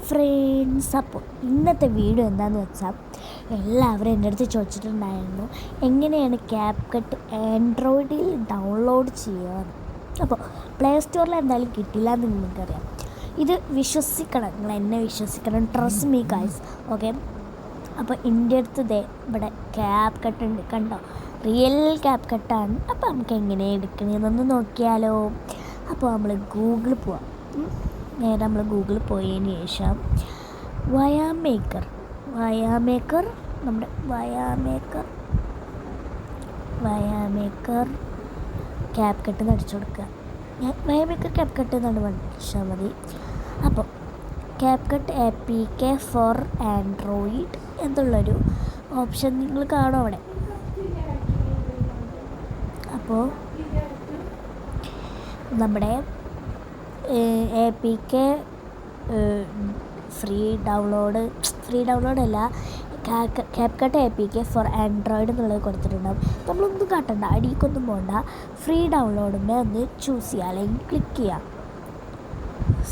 Friends, അപ്പോൾ ഇന്നത്തെ video എന്താണെന്ന് വെച്ചാൽ എല്ലാവരും എൻ്റെ അടുത്ത് ചോദിച്ചിട്ടുണ്ടായിരുന്നു എങ്ങനെയാണ് ക്യാപ്കട്ട് ആൻഡ്രോയിഡിൽ ഡൗൺലോഡ് ചെയ്യുക. അപ്പോൾ പ്ലേ സ്റ്റോറിൽ എന്തായാലും കിട്ടില്ല എന്ന് നിങ്ങൾക്കറിയാം. ഇത് വിശ്വസിക്കണം, നിങ്ങൾ എന്നെ വിശ്വസിക്കണം, ട്രസ്റ്റ് മീ ഗൈസ്, ഓക്കെ. അപ്പോൾ എൻ്റെ അടുത്ത് ഇവിടെ ക്യാപ്കട്ട് ഉണ്ട്, കണ്ടോ, റിയൽ ക്യാപ്കട്ടാണ്. അപ്പോൾ നമുക്ക് എങ്ങനെ എടുക്കണമെന്നൊന്ന് നോക്കിയാലോ. അപ്പോൾ നമ്മൾ ഗൂഗിളിൽ പോവാം. നേരെ നമ്മൾ ഗൂഗിളിൽ പോയതിന് ശേഷം വയാമേക്കർ നമ്മുടെ വയാമേക്കർ ക്യാപ്കട്ട് എന്ന് അടിച്ചു കൊടുക്കുക. വയാമേക്കർ ക്യാപ്കട്ട് എന്നാണ് പഠിച്ചാൽ മതി. അപ്പോൾ ക്യാപ്കട്ട് APK ഫോർ ആൻഡ്രോയിഡ് എന്നുള്ളൊരു ഓപ്ഷൻ നിങ്ങൾ കാണും അവിടെ. അപ്പോൾ നമ്മുടെ APK ഫ്രീ ഡൗൺലോഡ് അല്ല, ക്യാപ്കട്ട് APK ഫോർ ആൻഡ്രോയിഡ് എന്നുള്ളത് കൊടുത്തിട്ടുണ്ടാകും. നമ്മളൊന്നും കാട്ടണ്ട, അടിക്കൊന്നും പോകണ്ട, ഫ്രീ ഡൗൺലോഡിൻ്റെ ഒന്ന് ചൂസ് ചെയ്യുക, അല്ലെങ്കിൽ ക്ലിക്ക് ചെയ്യുക.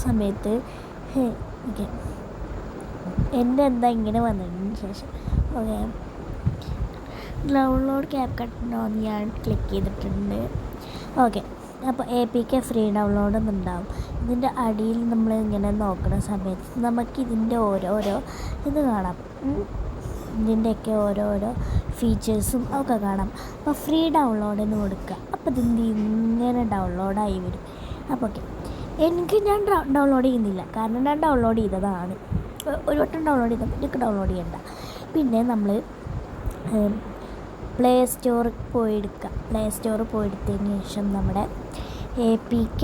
സമയത്ത് ഓക്കെ, എൻ്റെ എന്താ ഇങ്ങനെ വന്നതിന് ശേഷം ഓക്കെ ഡൗൺലോഡ് ക്യാപ്കട്ടിനോ ഞാൻ ക്ലിക്ക് ചെയ്തിട്ടുണ്ട്. ഓക്കെ, അപ്പോൾ APK ഫ്രീ ഡൗൺലോഡ് എന്നുണ്ടാവും. ഇതിൻ്റെ അടിയിൽ നമ്മൾ ഇങ്ങനെ നോക്കുന്ന സമയത്ത് നമുക്ക് ഇതിൻ്റെ ഓരോരോ ഇത് കാണാം, ഇതിൻ്റെയൊക്കെ ഓരോരോ ഫീച്ചേഴ്സും ഒക്കെ കാണാം. അപ്പോൾ ഫ്രീ ഡൗൺലോഡിന് കൊടുക്കുക. അപ്പോൾ ഇതിൻ്റെ ഇങ്ങനെ ഡൗൺലോഡായി വരും. അപ്പോൾ ഓക്കെ, ഞാൻ ഡൗൺലോഡ് ചെയ്യുന്നില്ല, കാരണം ഞാൻ ഡൗൺലോഡ് ചെയ്തതാണ്. ഒരു വട്ടം ഡൗൺലോഡ് ചെയ്തപ്പോൾ എനിക്ക് ഡൗൺലോഡ് ചെയ്യണ്ട. പിന്നെ നമ്മൾ പ്ലേ സ്റ്റോറിൽ പോയെടുക്കുക. പ്ലേ സ്റ്റോറിൽ പോയെടുത്തതിന് ശേഷം നമ്മുടെ APK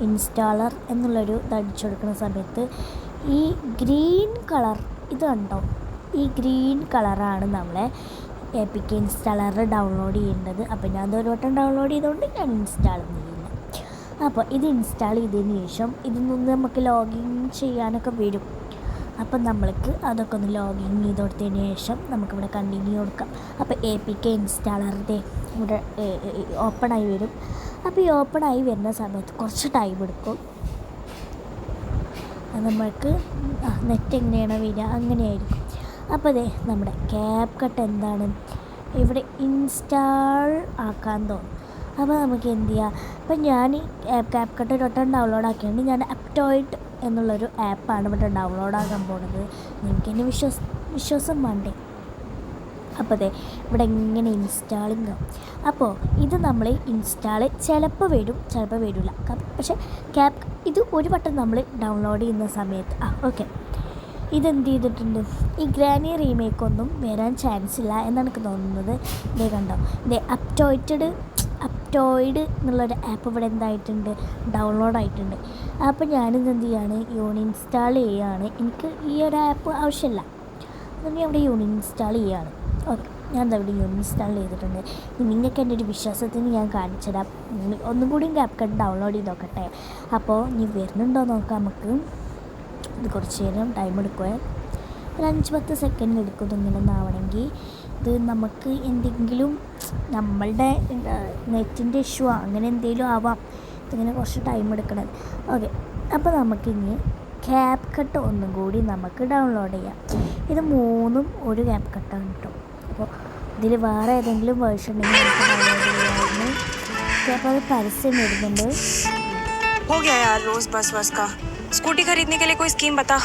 ഇൻസ്റ്റാളർ എന്നുള്ളൊരു അടിച്ചു കൊടുക്കുന്ന സമയത്ത് ഈ ഗ്രീൻ കളർ ഇത് കണ്ടോ, ഈ ഗ്രീൻ കളറാണ് നമ്മളെ APK ഇൻസ്റ്റാളർ ഡൗൺലോഡ് ചെയ്യേണ്ടത്. അപ്പോൾ ഞാൻ ഒരു വട്ടം ഡൗൺലോഡ് ചെയ്തുകൊണ്ട് ഞാൻ ഇൻസ്റ്റാൾ ചെയ്യുന്നില്ല. അപ്പോൾ ഇത് ഇൻസ്റ്റാൾ ചെയ്തതിന് ശേഷം ഇതിൽ നിന്ന് നമുക്ക് ലോഗിൻ ചെയ്യാനൊക്കെ വരും. അപ്പം നമ്മൾക്ക് അതൊക്കെ ഒന്ന് ലോഗിൻ ചെയ്ത് കൊടുത്തതിന് ശേഷം നമുക്കിവിടെ കണ്ടിന്യൂ കൊടുക്കാം. അപ്പോൾ APK ഇൻസ്റ്റാളറിൻ്റെ ഇവിടെ ഓപ്പണായി വരും. അപ്പോൾ ഈ ഓപ്പണായി വരുന്ന സമയത്ത് കുറച്ച് ടൈം എടുക്കും. നമ്മൾക്ക് നെറ്റ് എങ്ങനെയാണോ വരിക അങ്ങനെയായിരിക്കും. അപ്പോൾ നമ്മുടെ ക്യാപ്കട്ട് എന്താണ് ഇവിടെ ഇൻസ്റ്റാൾ ആക്കാൻ തോന്നും. അപ്പോൾ നമുക്ക് എന്ത് ചെയ്യാം, അപ്പം ഞാൻ ക്യാപ്കട്ട് ഒരു വട്ടം ഡൗൺലോഡ് ആക്കിയുണ്ട്. ഞാൻ അപ്റ്റോയിഡ് എന്നുള്ളൊരു ആപ്പാണ് ഇവിടെ ഡൗൺലോഡാക്കാൻ പോകുന്നത്. എനിക്കെന്നെ വിശ്വാസം വേണ്ടേ. അപ്പോൾ ഇവിടെ എങ്ങനെ ഇൻസ്റ്റാളിങ് ആവും. അപ്പോൾ ഇത് നമ്മൾ ഇൻസ്റ്റാൾ ചിലപ്പോൾ വരും, ചിലപ്പോൾ വരില്ല. പക്ഷേ ഇത് ഒരു വട്ടം നമ്മൾ ഡൗൺലോഡ് ചെയ്യുന്ന സമയത്ത് ഓക്കെ, ഇതെന്ത് ചെയ്തിട്ടുണ്ട്, ഈ ഗ്രാനി റീമേക്കൊന്നും വരാൻ ചാൻസ് ഇല്ല എന്നാണ് എനിക്ക് തോന്നുന്നത്. ഇതേ കണ്ടോ, അപ്റ്റോയിഡ് എന്നുള്ളൊരു ആപ്പ് ഇവിടെ എന്തായിട്ടുണ്ട്, ഡൗൺലോഡ് ആയിട്ടുണ്ട്. അപ്പോൾ ഞാനിത് എന്ത് ചെയ്യാണ്, ഇൻസ്റ്റാൾ ചെയ്യുകയാണ്. എനിക്ക് ഈ ഒരു ആപ്പ് ആവശ്യമില്ല, അതുകൊണ്ട് ഞാൻ ഇവിടെ ഇൻസ്റ്റാൾ ചെയ്യുകയാണ്. ഓക്കെ, ഞാൻ ഇവിടെ ഇൻസ്റ്റാൾ ചെയ്തിട്ടുണ്ട്. നിങ്ങൾക്ക് എൻ്റെ ഒരു വിശ്വാസത്തിന് ഞാൻ കാണിച്ചുതരാം. ഒന്നും കൂടിയും ക്യാപ്കട്ട് ഡൗൺലോഡ് ചെയ്ത് നോക്കട്ടെ. അപ്പോൾ ഇനി വരുന്നുണ്ടോ നോക്കാം നമുക്ക്. ഇത് കുറച്ച് നേരം ടൈം എടുക്കുക, ഒരു 5-10 സെക്കൻഡ് എടുക്കും ഇങ്ങനെ ഒന്നാവണമെങ്കിൽ. ഇത് നമുക്ക് എന്തെങ്കിലും നമ്മളുടെ നെറ്റിൻ്റെ ഇഷ്യൂ അങ്ങനെ എന്തെങ്കിലും ആവാം, ഇതിങ്ങനെ കുറച്ച് ടൈം എടുക്കണം. ഓക്കെ, അപ്പോൾ നമുക്കിനി ക്യാപ്കട്ട് ഒന്നും കൂടി നമുക്ക് ഡൗൺലോഡ് ചെയ്യാം. ഇത് 3ഉം ഒരു ക്യാപ്കട്ടാണ് കേട്ടോ. അപ്പോൾ ഇതിൽ വേറെ ഏതെങ്കിലും വേർഷൻ ഉണ്ടെങ്കിൽ നമുക്ക് ഡൗൺലോഡ് ചെയ്യാമായിരുന്നു. അപ്പോൾ അത് പരസ്യം വരുന്നുണ്ട്. स्कूटी खरीदने के लिए कोई स्कीम बता।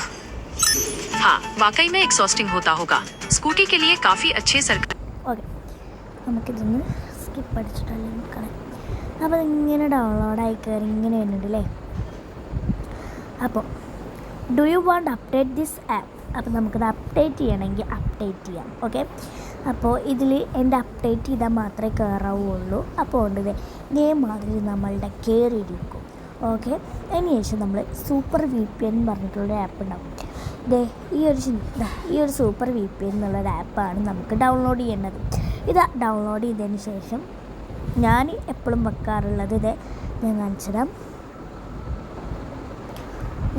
हाँ, वाकई में एक्सॉस्टिंग होता होगा। स्कूटी के लिए काफ़ी अच्छे सरकार। ഓക്കെ, നമുക്കിതൊന്ന് സ്കിപ്പ് അടിച്ചിട്ടല്ലേ നിൽക്കണം. അപ്പോൾ ഇതിങ്ങനെ ഡൗൺലോഡായി കയറി ഇങ്ങനെ വരുന്നുണ്ട് അല്ലേ. അപ്പോൾ do you want update this app. അപ്പോൾ നമുക്കിത് അപ്ഡേറ്റ് ചെയ്യണമെങ്കിൽ അപ്ഡേറ്റ് ചെയ്യാം. ഓക്കെ, അപ്പോൾ ഇതിൽ എൻ്റെ അപ്ഡേറ്റ് ചെയ്താൽ മാത്രമേ കയറാവുള്ളൂ. അപ്പോൾ ഉണ്ട് ഇതേമാതിരി നമ്മളുടെ കയറിയിരിക്കും. ഓക്കെ, അതിന് ശേഷം നമ്മൾ സൂപ്പർ VPN പറഞ്ഞിട്ടുള്ളൊരു ആപ്പ് ഉണ്ടാവും. ഈ ഒരു സൂപ്പർ VPN എന്നുള്ളൊരു ആപ്പാണ് നമുക്ക് ഡൗൺലോഡ് ചെയ്യേണ്ടത്. ഇത് ഡൗൺലോഡ് ചെയ്തതിന് ശേഷം ഞാൻ എപ്പോഴും വെക്കാറുള്ളത് ഞാൻ കാണിച്ചുതരാം.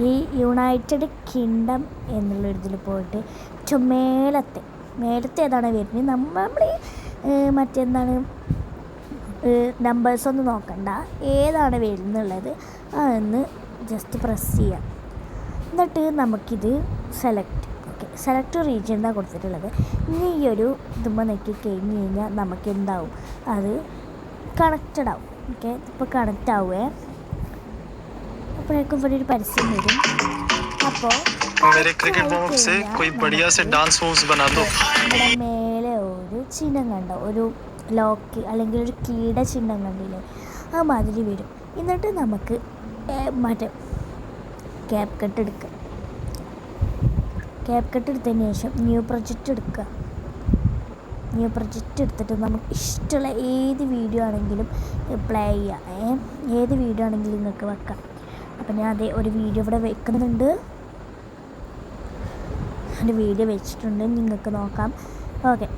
ഈ യുണൈറ്റഡ് കിങ്ഡം എന്നുള്ളൊരിതിൽ പോയിട്ട് മേലത്തെ ഏതാണ് വരുന്നത്, നമ്മൾ മറ്റെന്താണ് നമ്പേഴ്സൊന്നും നോക്കണ്ട, ഏതാണ് വരുന്നുള്ളത് അതൊന്ന് ജസ്റ്റ് പ്രസ് ചെയ്യാം. എന്നിട്ട് നമുക്കിത് സെലക്ട് റീജിയൻ എന്നാണ് കൊടുത്തിട്ടുള്ളത്. ഇനി ഈ ഒരു ഇതുമ്പോൾ നെക്കി കഴിഞ്ഞ് കഴിഞ്ഞാൽ നമുക്ക് എന്താവും, അത് കണക്റ്റഡ് ആവും. ഓക്കെ, ഇപ്പോൾ കണക്റ്റ് ആവുമേ. അപ്പോഴേക്കും ഇവിടെ ഒരു പരസ്യം വരും. അപ്പോൾ ഇവിടെ മേലെ ഒരു ചിഹ്നം കണ്ടോ, ഒരു ലോക്ക് അല്ലെങ്കിൽ ഒരു കീയുടെ ചിഹ്നം കണ്ടില്ലേ, ആ മാതിരി വരും. എന്നിട്ട് നമുക്ക് മറ്റേ ക്യാപ് കട്ട് എടുക്കുക. ക്യാപ് കട്ട് എടുത്തതിന് ശേഷം ന്യൂ പ്രൊജക്റ്റ് എടുക്കുക. ന്യൂ പ്രൊജക്റ്റ് എടുത്തിട്ട് നമുക്ക് ഇഷ്ടമുള്ള ഏത് വീഡിയോ ആണെങ്കിലും പ്ലേ ചെയ്യുക. ഏത് വീഡിയോ ആണെങ്കിലും നിങ്ങൾക്ക് വെക്കാം. അപ്പം ഞാൻ അതേ ഒരു വീഡിയോ ഇവിടെ വെക്കുന്നുണ്ട്. ഒരു വീഡിയോ വെച്ചിട്ടുണ്ട്, നിങ്ങൾക്ക് നോക്കാം. ഓക്കെ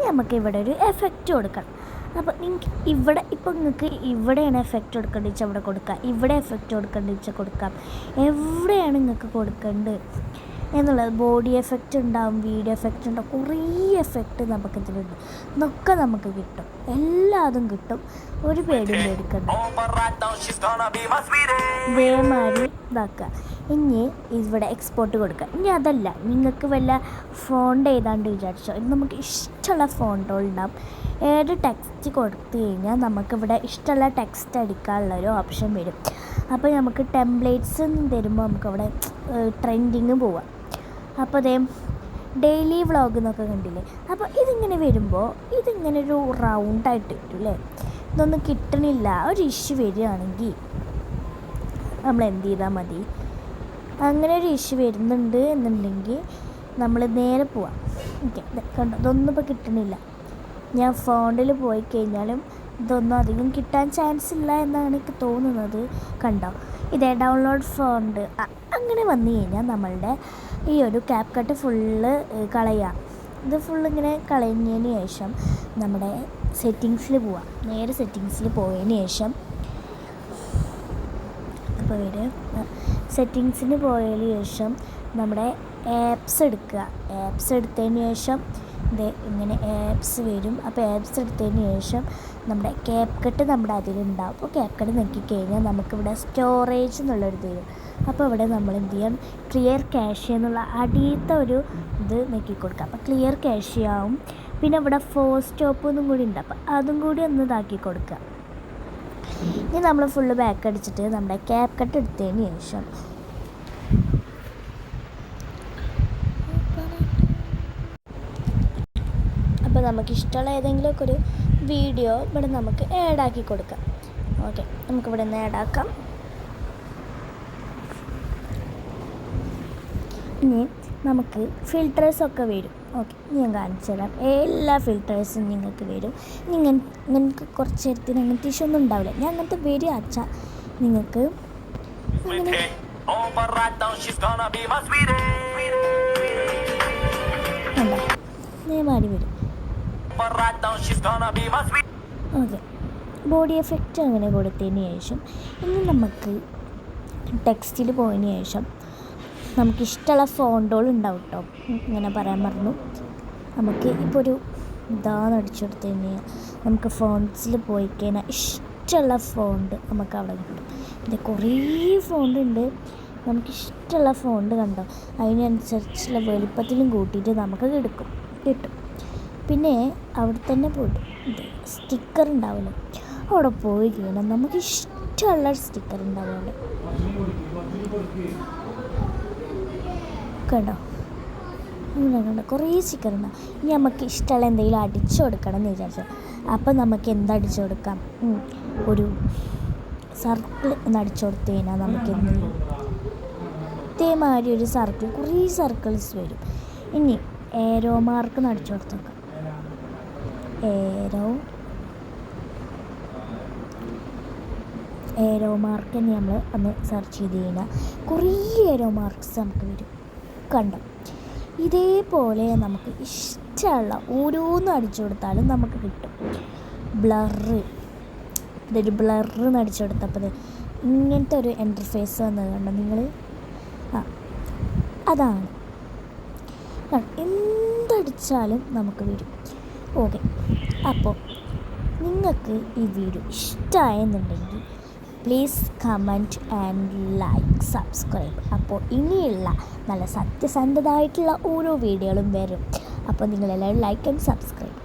നമുക്ക് ഇവിടെ ഒരു എഫക്റ്റ് കൊടുക്കണം. അപ്പോൾ നിങ്ങൾക്ക് ഇവിടെ ഇപ്പോൾ നിങ്ങൾക്ക് ഇവിടെയാണ് എഫക്റ്റ് കൊടുക്കേണ്ടത് വെച്ചാൽ അവിടെ കൊടുക്കാം, ഇവിടെ എഫക്റ്റ് കൊടുക്കേണ്ടത് വെച്ചാൽ കൊടുക്കാം. എവിടെയാണ് നിങ്ങൾക്ക് കൊടുക്കേണ്ടത് എന്നുള്ളത്. ബോഡി എഫക്റ്റ് ഉണ്ടാവും, വീഡിയോ എഫക്റ്റ് ഉണ്ടാവും, കുറേ എഫക്റ്റ് നമുക്കിതിലുണ്ട്. ഇതൊക്കെ നമുക്ക് കിട്ടും, എല്ലാതും കിട്ടും, ഒരു പേടിയും പേടിക്കണ്ട. ഇതേമാതിരി ഇതാക്കുക. ഇനി ഇവിടെ എക്സ്പോർട്ട് കൊടുക്കുക. ഇനി അതല്ല, നിങ്ങൾക്ക് വല്ല ഫോണ്ട് എഴുതാണ്ട് വിചാരിച്ചോ, ഇത് നമുക്ക് ഇഷ്ടമുള്ള ഫോണ്ടുകളുണ്ടാവും. ഏത് ടെക്സ്റ്റ് കൊടുത്തു കഴിഞ്ഞാൽ നമുക്കിവിടെ ഇഷ്ടമുള്ള ടെക്സ്റ്റ് അടിക്കാനുള്ളൊരു ഓപ്ഷൻ വരും. അപ്പോൾ നമുക്ക് ടെംപ്ലേറ്റ്സ് തരുമ്പോൾ നമുക്കവിടെ ട്രെൻഡിങ് പോവാം. അപ്പോൾ അതേ ഡെയിലി വ്ളോഗ് എന്നൊക്കെ കണ്ടില്ലേ. അപ്പോൾ ഇതിങ്ങനെ വരുമ്പോൾ ഇതിങ്ങനെ ഒരു റൗണ്ടായിട്ട് കിട്ടും അല്ലേ. ഇതൊന്നും കിട്ടണില്ല, ഒരു ഇഷ്യൂ വരികയാണെങ്കിൽ നമ്മൾ എന്ത് ചെയ്താൽ മതി, അങ്ങനെ ഒരു ഇഷ്യൂ വരുന്നുണ്ട് എന്നുണ്ടെങ്കിൽ നമ്മൾ നേരെ പോവാം. ഓക്കെ, കണ്ടോ, ഇതൊന്നും ഇപ്പോൾ കിട്ടണില്ല. ഞാൻ ഫോണ്ടിൽ പോയി കഴിഞ്ഞാലും ഇതൊന്നും അധികം കിട്ടാൻ ചാൻസ് ഇല്ല എന്നാണ് എനിക്ക് തോന്നുന്നത്. കണ്ടോ, ഇതേ ഡൗൺലോഡ് ഫോണ്ട് അങ്ങനെ വന്നു കഴിഞ്ഞാൽ നമ്മളുടെ ഈ ഒരു ക്യാപ് കട്ട് ഫുള്ള് കളയാം. ഇത് ഫുള്ളിങ്ങനെ കളഞ്ഞതിന് ശേഷം നമ്മുടെ സെറ്റിങ്സിൽ പോവാം. നേരെ സെറ്റിങ്സിൽ പോയതിന് ശേഷം അപ്പോൾ സെറ്റിങ്സിന് പോയതിന് ശേഷം നമ്മുടെ ആപ്സ് എടുക്കുക. ആപ്സ് എടുത്തതിന് ശേഷം ഇങ്ങനെ ആപ്സ് വരും. അപ്പോൾ ആപ്സ് എടുത്തതിന് ശേഷം നമ്മുടെ ക്യാപ് കട്ട് നമ്മുടെ അതിലുണ്ടാവും. അപ്പോൾ ക്യാപ് കട്ട് നോക്കിക്കഴിഞ്ഞാൽ നമുക്കിവിടെ സ്റ്റോറേജ് എന്നുള്ളൊരു തരും. അപ്പോൾ ഇവിടെ നമ്മൾ എന്ത് ചെയ്യാം, ക്ലിയർ ക്യാഷ് എന്നുള്ള അടിയത്തെ ഒരു ഇത് നോക്കി കൊടുക്കുക. അപ്പോൾ ക്ലിയർ ക്യാഷ് ആവും. പിന്നെ ഇവിടെ ഫോർ സ്റ്റോപ്പ് ഒന്നും കൂടി ഉണ്ട്, അപ്പോൾ അതും കൂടി ഒന്ന് ഇതാക്കി കൊടുക്കുക. ഇനി നമ്മൾ ഫുള്ള് ബാക്ക് അടിച്ചിട്ട് നമ്മുടെ ക്യാപ് കട്ട് എടുത്തതിന് ശേഷം അപ്പോൾ നമുക്ക് ഇഷ്ടമുള്ള ഏതെങ്കിലുമൊക്കെ ഒരു വീഡിയോ ഇവിടെ നമുക്ക് ആഡാക്കി കൊടുക്കാം. ഓക്കെ, നമുക്കിവിടെ നിന്ന് ആഡാക്കാം. ഇനി നമുക്ക് ഫിൽറ്റേഴ്സൊക്കെ വരും. ഓക്കെ, ഞാൻ കാണിച്ചു തരാം. എല്ലാ ഫിൽറ്റേഴ്സും നിങ്ങൾക്ക് വരും. നിങ്ങൾക്ക് കുറച്ച് നേരത്തിന് അങ്ങനത്തെ ഇഷ്യൂ ഒന്നും ഉണ്ടാവില്ല. ഞാൻ അങ്ങനത്തെ വരിക അച്ഛാ നിങ്ങൾക്ക് അങ്ങനെ അതേമാതിരി വരും. ഓക്കെ, ബോഡി എഫക്റ്റ് അങ്ങനെ കൊടുത്തതിന് ശേഷം ഇനി നമുക്ക് ടെക്സ്റ്റിൽ പോയതിന് ശേഷം നമുക്കിഷ്ടമുള്ള ഫോണ്ടുകൾ ഉണ്ടാവും കേട്ടോ. ഇങ്ങനെ പറയാൻ പറഞ്ഞു. നമുക്ക് ഇപ്പോൾ ഒരു ഇതാന്ന് അടിച്ചു കൊടുത്തു കഴിഞ്ഞാൽ നമുക്ക് ഫോണ്ട്സിൽ പോയി കഴിഞ്ഞാൽ ഇഷ്ടമുള്ള ഫോണ്ട് നമുക്ക് അവിടെ കിട്ടും. ഇത് കുറേ ഫോണ്ട് ഉണ്ട്. നമുക്കിഷ്ടമുള്ള ഫോണ്ട് കണ്ടോ, അതിനനുസരിച്ചുള്ള വലുപ്പത്തിലും കൂട്ടിയിട്ട് നമുക്ക് കിട്ടും. പിന്നെ അവിടെ തന്നെ പോയിട്ട് സ്റ്റിക്കർ ഉണ്ടാവുമല്ലോ, അവിടെ പോയി കഴിഞ്ഞാൽ നമുക്ക് ഇഷ്ടമുള്ള സ്റ്റിക്കർ ഉണ്ടാവും അവിടെ. കണ്ടോ, അങ്ങനെ കുറേ സ്റ്റിക്കർ ഉണ്ടാവും. ഇനി നമുക്ക് ഇഷ്ടമുള്ള എന്തെങ്കിലും അടിച്ചു കൊടുക്കണം എന്ന് വിചാരിച്ചാൽ അപ്പം നമുക്ക് എന്തടിച്ചു കൊടുക്കാം, ഒരു സർക്കിൾ ഒന്ന് അടിച്ചു കൊടുത്തു കഴിഞ്ഞാൽ നമുക്ക് എന്ത് ചെയ്യും, ഇതേമാതിരി ഒരു സർക്കിൾ, കുറേ സർക്കിൾസ് വരും. ഇനി ഏരോ മാർക്ക് അടിച്ചു കൊടുത്ത് നോക്കാം. ഏരോ മാർക്ക് തന്നെ നമ്മൾ ഒന്ന് സെർച്ച് ചെയ്ത് കഴിഞ്ഞാൽ കുറേ ഏരോ മാർക്സ് നമുക്ക് വരും. കണ്ടോ, ഇതേപോലെ നമുക്ക് ഇഷ്ടമുള്ള ഓരോന്നും അടിച്ചു കൊടുത്താലും നമുക്ക് കിട്ടും. ഇതൊരു ബ്ലറ് അടിച്ചു കൊടുത്തപ്പോൾ ഇങ്ങനത്തെ ഒരു ഇൻ്റർഫേസ് വന്നത് കണ്ടോ നിങ്ങൾ. അതാണ് എന്തടിച്ചാലും നമുക്ക് വരും. ഓക്കെ, അപ്പോൾ നിങ്ങൾക്ക് ഈ വീഡിയോ ഇഷ്ടമായെന്നുണ്ടെങ്കിൽ please comment and like subscribe. അപ്പോൾ ഇനിയുള്ള നല്ല സത്യസന്ധമായിട്ടുള്ള ഓരോ വീഡിയോകളും വരും. അപ്പോൾ നിങ്ങളെല്ലാവരും ലൈക്ക് ആൻഡ് സബ്സ്ക്രൈബ്.